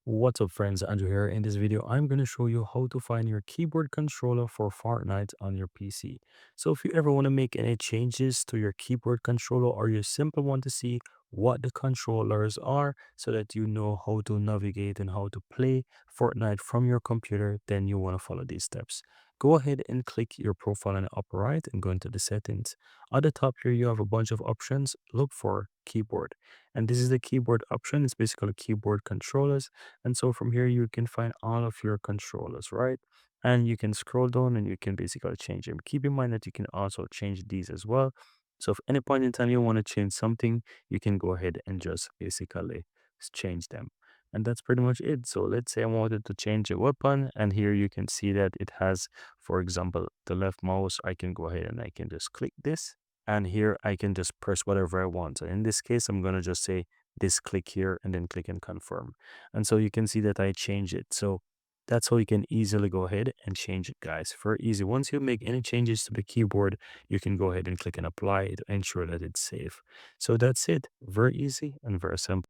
What's up friends, Andrew here. In this video, I'm going to show you how to find your keyboard controller for Fortnite on your PC. So if you ever want to make any changes to your keyboard controller or you simply want to see what the controllers are so that you know how to navigate and how to play Fortnite from your computer, then you want to follow these steps. Go ahead and click your profile in the upper right and go into the settings. At the top here, you have a bunch of options. Look for keyboard. And this is the keyboard option. It's basically keyboard controllers, and so from here, you can find all of your controllers, right? And you can scroll down and you can basically change them. Keep in mind that you can also change these as well. So if any point in time you want to change something, you can go ahead and just basically change them. And that's pretty much it. So let's say I wanted to change a weapon, and here you can see that it has, for example, the left mouse. I can go ahead and I can just click this. And here I can just press whatever I want. So in this case, I'm going to just say this click here and then click and confirm. And so you can see that I changed it. So that's how you can easily go ahead and change it, guys. Very easy. Once you make any changes to the keyboard, you can go ahead and click and apply to ensure that it's safe. So that's it. Very easy and very simple.